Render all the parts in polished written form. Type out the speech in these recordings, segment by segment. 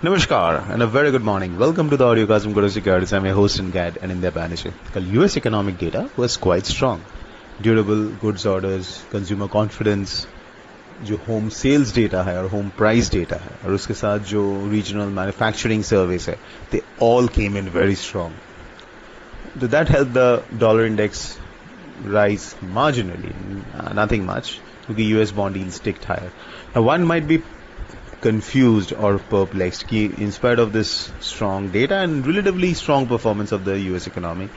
Namaskar and a very good morning. Welcome to the audiocast from Kotak Securities. I'm your host and guide Anindya Banerjee. कल US economic data was quite strong. Durable goods orders, consumer confidence, जो home sales data है और home price data है और उसके साथ जो regional manufacturing surveys है, they all came in very strong. So that helped the dollar index rise marginally, nothing much, क्योंकि US bond yields ticked higher. Now one might be confused or perplexed कि in spite of this strong data and relatively strong performance of the US economy,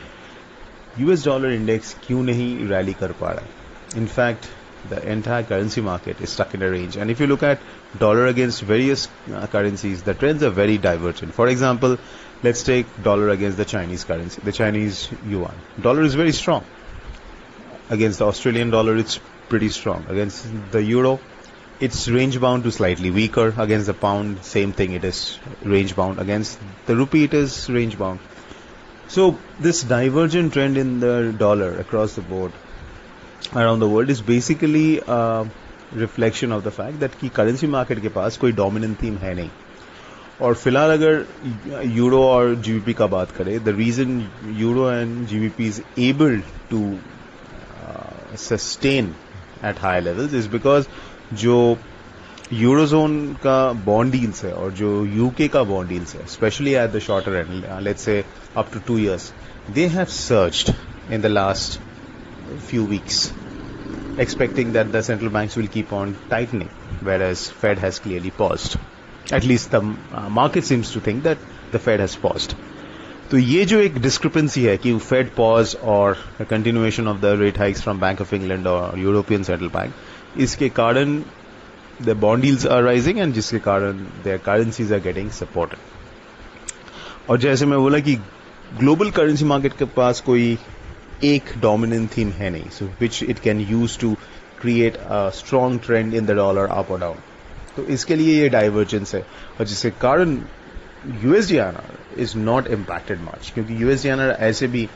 US dollar index क्यों नहीं rally कर पा रहा है? In fact, the entire currency market is stuck in a range. And if you look at dollar against various currencies, the trends are very divergent. For example, let's take dollar against the Chinese currency, the Chinese yuan. Dollar is very strong. Against the Australian dollar, it's pretty strong. Against the euro, it's range bound to slightly weaker. Against the pound, same thing, it is range bound. Against the rupee, it is range bound. So this divergent trend in the dollar across the board around the world is basically a reflection of the fact that कि currency market के पास कोई dominant theme है नहीं. और फिलहाल अगर euro और GBP का बात करें, the reason euro and GBP is able to sustain at high levels is because जो यूरोजोन का बॉन्ड डील्स है और जो यूके का बॉन्ड डील्स है, especially at the shorter end, let's say up to 2 years, they have surged in the last few weeks, expecting that the central banks will keep on tightening, whereas Fed has clearly paused. At least the market seems to think that the Fed has paused. तो ये जो एक discrepancy है कि Fed pause और continuation of the rate hikes from Bank of England और European Central Bank, इसके कारण the bond yields are rising and जिसके कारण their currencies are getting supported. और जैसे मैं बोला कि global currency market के पास कोई एक dominant theme है नहीं, so which it can use to create a strong trend in the dollar up or down. तो इसके लिए ये divergence है और जिसके कारण USDINR is not impacted much, क्योंकि USDINR ऐसे भी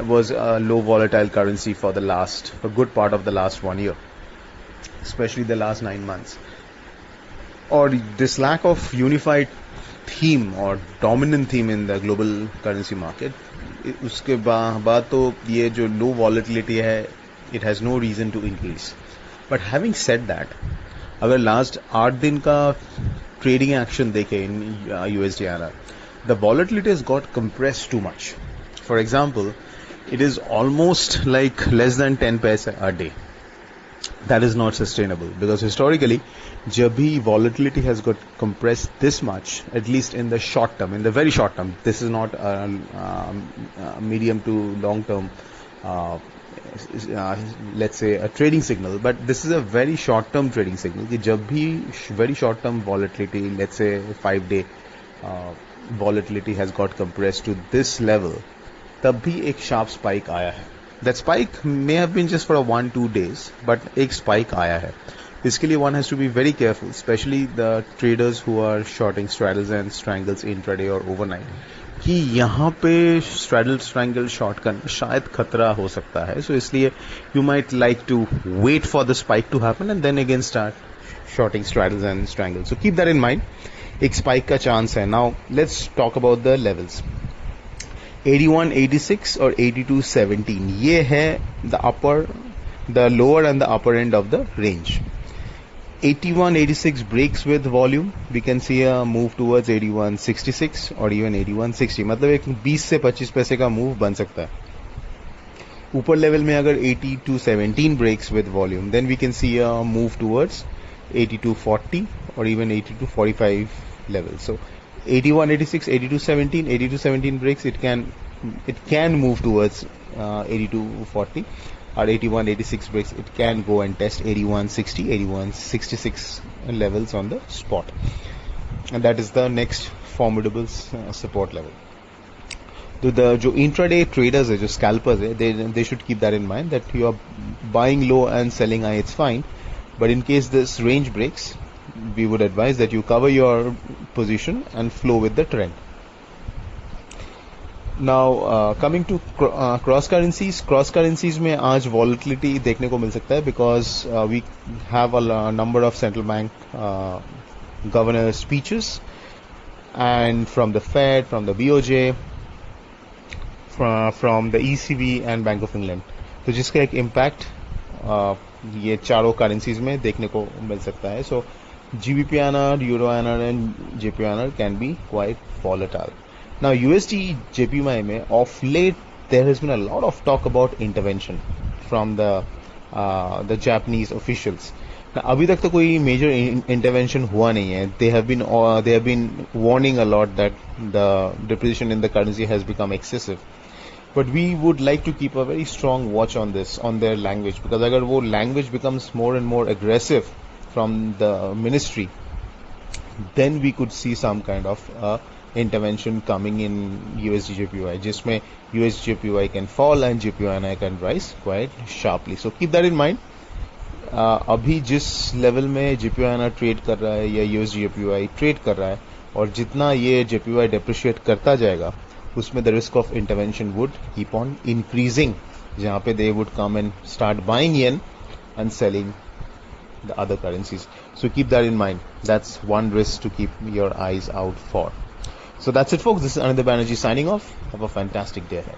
was a low volatile currency for a good part of the last 1 year, especially the last 9 months. Or this lack of unified theme or dominant theme in the global currency market, उसके बाद तो ये जो low volatility है, it has no reason to increase. But having said that, अगर last 8 दिन का trading action देखें in USDINR, the volatility has got compressed too much. For example, it is almost like less than 10 paise a day. That is not sustainable, because historically, जब भी volatility has got compressed this much, at least in the short term, in the very short term, this is not a medium to long term, let's say a trading signal, but this is a very short term trading signal कि जब भी very short term volatility, let's say 5-day volatility has got compressed to this level, तब भी एक sharp spike आया है. That spike may have been just for 1-2 days, but एक spike आया है. इसके लिए one has to be very careful, especially the traders who are shorting straddles and strangles intraday or overnight, कि यहाँ पे straddle strangle short करना शायद खतरा हो सकता है. So इसलिए you might like to wait for the spike to happen and then again start shorting straddles and strangles. So keep that in mind. एक spike का chance है. Now let's talk about the levels. 81.86 और 82.17, ये है the lower and the upper end of the range. 81.86 breaks with volume, we can see a move towards 81.66 or even 81.60, मतलब एक 20 से 25 पैसे का मूव बन सकता है. ऊपर लेवल में अगर 82.17 breaks with volume, then we can see a move towards 82.40 or even 82.45 level. So 81.86, 82.17, 82.17 breaks, it can move towards 82.40, or 81.86 breaks, it can go and test 81.60, 81.66 levels on the spot, and that is the next formidable support level. तो जो intraday traders है, जो scalpers है, they should keep that in mind, that you are buying low and selling high, it's fine, but in case this range breaks, we would advise that you cover your position and flow with the trend. Now coming to cross currencies में आज volatility देखने को मिल सकता है, because we have a number of central bank governor speeches and from the Fed, from the BOJ, from the ECB and Bank of England. तो जिसका एक impact ये चारों करेंसीज में देखने को मिल सकता है. सो GBP-INR, Euro-INR and JPY-INR can be quite volatile. Now USD JPY में of late there has been a lot of talk about intervention from the Japanese officials. Now, अभी तक तो कोई major intervention हुआ नहीं है. They have been warning a lot that the depreciation in the currency has become excessive. But we would like to keep a very strong watch on this, on their language, because अगर वो language becomes more and more aggressive from the ministry, then we could see some kind of intervention coming in USD JPY, जिसमें USD JPY can fall and JPY can rise quite sharply. So keep that in mind. अभी जिस level में JPY trade कर रहा है या USD JPY trade कर रहा है, और जितना ये JPY डेप्रिशिएट करता जाएगा, उसमें the risk of intervention would keep on increasing, जहाँ पे they would come and start buying yen and selling the other currencies. So keep that in mind. That's one risk to keep your eyes out for. So that's it, folks. This is Anindya Banerjee signing off. Have a fantastic day ahead.